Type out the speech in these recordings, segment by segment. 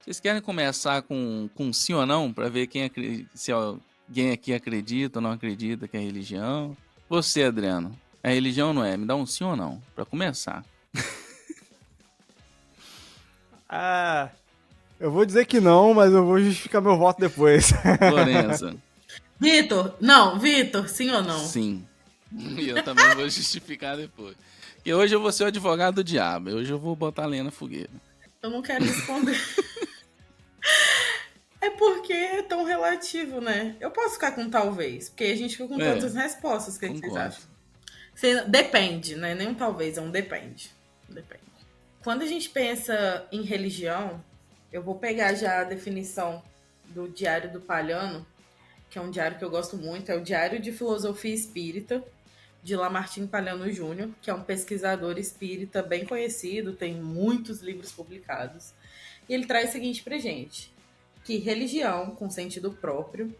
Vocês querem começar com sim ou não, pra ver se alguém aqui acredita ou não acredita que é religião? Você, Adriano, é religião ou não é? Me dá um sim ou não, pra começar. Ah, eu vou dizer que não, mas eu vou justificar meu voto depois. Lorenza, Vitor, sim ou não? sim. E eu também vou justificar depois. E hoje eu vou ser o advogado do diabo. Hoje eu vou botar a lenha na fogueira. Eu não quero responder. É porque é tão relativo, né? Eu posso ficar com talvez, porque a gente fica com todas as respostas. O que vocês Concordo. acham? Depende, né? Nem um talvez, é um depende. Depende. Quando a gente pensa em religião, eu vou pegar já a definição do Diário do Palhano, que é um diário que eu gosto muito, é o Diário de Filosofia Espírita, de Lamartine Palhano Júnior, que é um pesquisador espírita bem conhecido, tem muitos livros publicados. E ele traz o seguinte pra gente, que religião, com sentido próprio,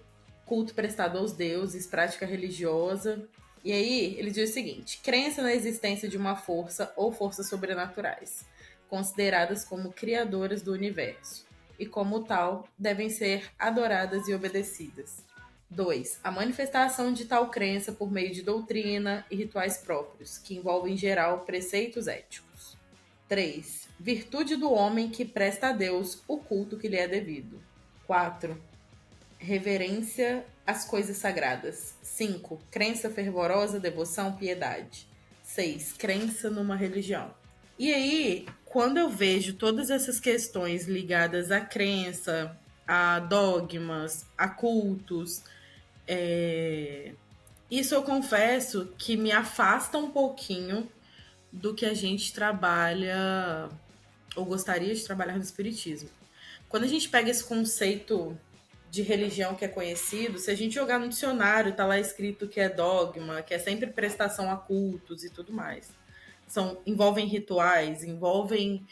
culto prestado aos deuses, prática religiosa. E aí ele diz o seguinte: crença na existência de uma força ou forças sobrenaturais, consideradas como criadoras do universo, e como tal, devem ser adoradas e obedecidas. 2. A manifestação de tal crença por meio de doutrina e rituais próprios, que envolvem, em geral, preceitos éticos. 3. Virtude do homem que presta a Deus o culto que lhe é devido. 4. Reverência às coisas sagradas. 5. Crença fervorosa, devoção, piedade. 6. Crença numa religião. E aí, quando eu vejo todas essas questões ligadas à crença, a dogmas, a cultos, isso eu confesso que me afasta um pouquinho do que a gente trabalha ou gostaria de trabalhar no espiritismo. Quando a gente pega esse conceito de religião que é conhecido, se a gente jogar no dicionário, tá lá escrito que é dogma, que é sempre prestação a cultos e tudo mais. Envolvem rituais, envolvem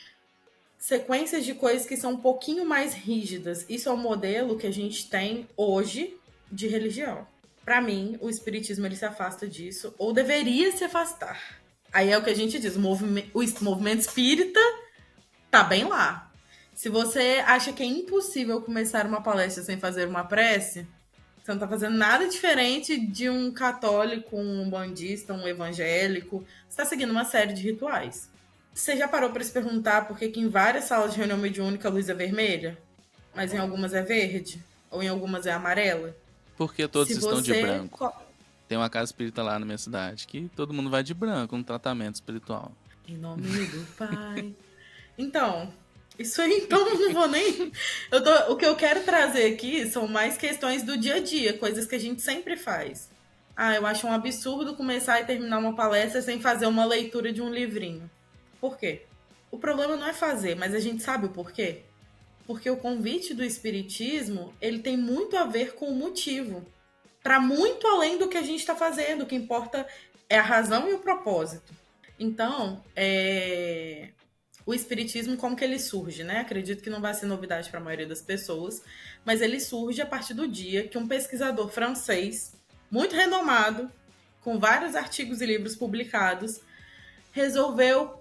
sequências de coisas que são um pouquinho mais rígidas. Isso é o modelo que a gente tem hoje de religião. Para mim, o espiritismo ele se afasta disso, ou deveria se afastar. Aí é o que a gente diz, o movimento espírita tá bem lá. Se você acha que é impossível começar uma palestra sem fazer uma prece, você não tá fazendo nada diferente de um católico, um bandista, um evangélico. Você tá seguindo uma série de rituais. Você já parou para se perguntar por que em várias salas de reunião mediúnica a luz é vermelha, mas em algumas é verde? Ou em algumas é amarela? Porque todos estão de branco. Tem uma casa espírita lá na minha cidade que todo mundo vai de branco no tratamento espiritual. Em nome do Pai. Então, isso aí, então, não vou nem. O que eu quero trazer aqui são mais questões do dia a dia, coisas que a gente sempre faz. Eu acho um absurdo começar e terminar uma palestra sem fazer uma leitura de um livrinho. Por quê? O problema não é fazer, mas a gente sabe o porquê. Porque o convite do espiritismo, ele tem muito a ver com o motivo. Para muito além do que a gente está fazendo, o que importa é a razão e o propósito. Então, o espiritismo, como que ele surge, né? Acredito que não vai ser novidade para a maioria das pessoas, mas ele surge a partir do dia que um pesquisador francês, muito renomado, com vários artigos e livros publicados, resolveu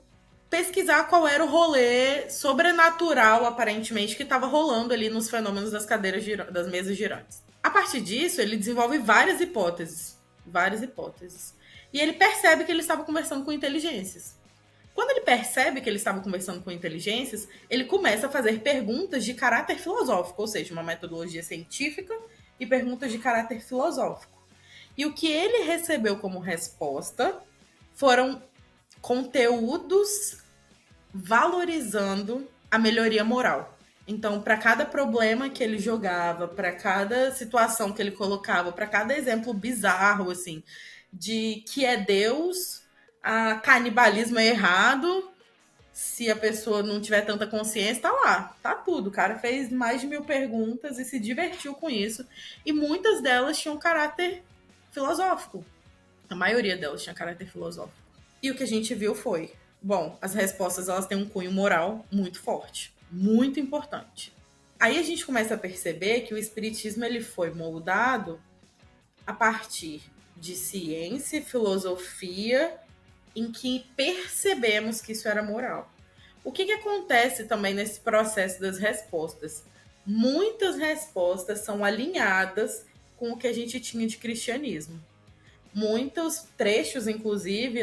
pesquisar qual era o rolê sobrenatural, aparentemente, que estava rolando ali nos fenômenos das cadeiras das mesas girantes. A partir disso, ele desenvolve várias hipóteses. E ele percebe que ele estava conversando com inteligências. Quando ele percebe que ele estava conversando com inteligências, ele começa a fazer perguntas de caráter filosófico, ou seja, uma metodologia científica e perguntas de caráter filosófico. E o que ele recebeu como resposta foram conteúdos valorizando a melhoria moral. Então, para cada problema que ele jogava, para cada situação que ele colocava, para cada exemplo bizarro, assim, de que é Deus, a canibalismo é errado, se a pessoa não tiver tanta consciência, tá lá, tá tudo. O cara fez mais de 1000 perguntas e se divertiu com isso. E muitas delas tinham caráter filosófico. A maioria delas tinha caráter filosófico. E o que a gente viu foi, bom, as respostas elas têm um cunho moral muito forte, muito importante. Aí a gente começa a perceber que o espiritismo ele foi moldado a partir de ciência e filosofia em que percebemos que isso era moral. O que acontece também nesse processo das respostas? Muitas respostas são alinhadas com o que a gente tinha de cristianismo. Muitos trechos, inclusive,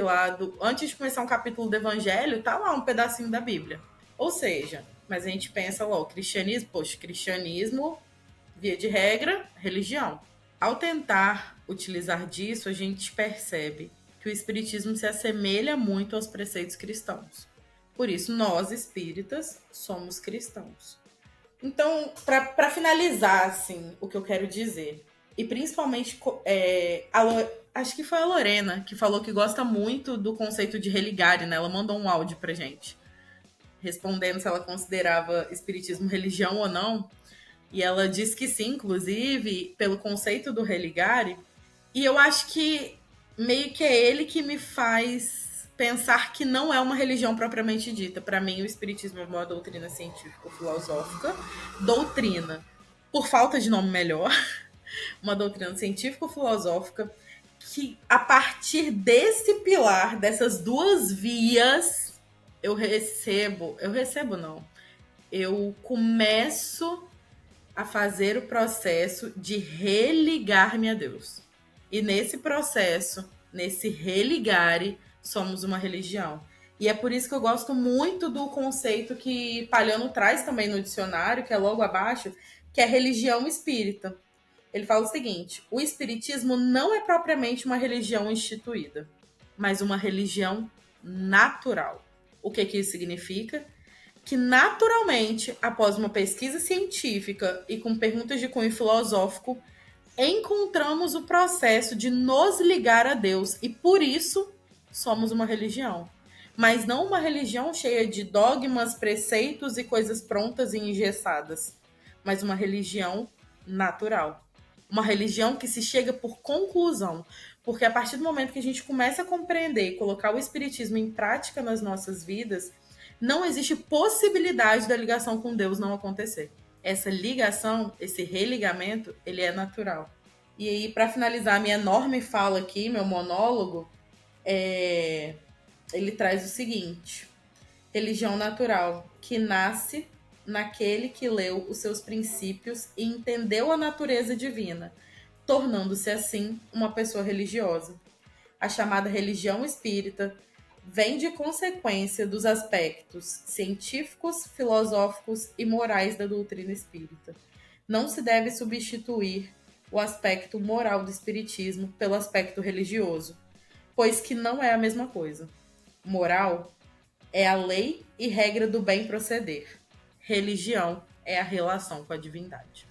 antes de começar um capítulo do Evangelho, tá lá um pedacinho da Bíblia. Ou seja, mas a gente pensa lá, o cristianismo, cristianismo, via de regra, religião. Ao tentar utilizar disso, a gente percebe que o espiritismo se assemelha muito aos preceitos cristãos. Por isso, nós, espíritas, somos cristãos. Então, para finalizar, assim, o que eu quero dizer, e principalmente, acho que foi a Lorena que falou que gosta muito do conceito de religare, né? Ela mandou um áudio pra gente, respondendo se ela considerava espiritismo religião ou não. E ela disse que sim, inclusive, pelo conceito do religare. E eu acho que meio que é ele que me faz pensar que não é uma religião propriamente dita. Para mim, o espiritismo é uma doutrina científico-filosófica. Doutrina, por falta de nome melhor, uma doutrina científico-filosófica que, a partir desse pilar, dessas duas vias, eu começo a fazer o processo de religar-me a Deus. E nesse processo, nesse religare, somos uma religião. E é por isso que eu gosto muito do conceito que Palhano traz também no dicionário, que é logo abaixo, que é religião espírita. Ele fala o seguinte: o espiritismo não é propriamente uma religião instituída, mas uma religião natural. O que isso significa? Que naturalmente, após uma pesquisa científica e com perguntas de cunho filosófico, encontramos o processo de nos ligar a Deus e por isso somos uma religião. Mas não uma religião cheia de dogmas, preceitos e coisas prontas e engessadas, mas uma religião natural. Uma religião que se chega por conclusão, porque a partir do momento que a gente começa a compreender e colocar o espiritismo em prática nas nossas vidas, não existe possibilidade da ligação com Deus não acontecer. Essa ligação, esse religamento, ele é natural. E aí, para finalizar a minha enorme fala aqui, meu monólogo, ele traz o seguinte: religião natural, que nasce naquele que leu os seus princípios e entendeu a natureza divina, tornando-se assim uma pessoa religiosa. A chamada religião espírita vem de consequência dos aspectos científicos, filosóficos e morais da doutrina espírita. Não se deve substituir o aspecto moral do espiritismo pelo aspecto religioso, pois que não é a mesma coisa. Moral é a lei e regra do bem proceder. Religião é a relação com a divindade.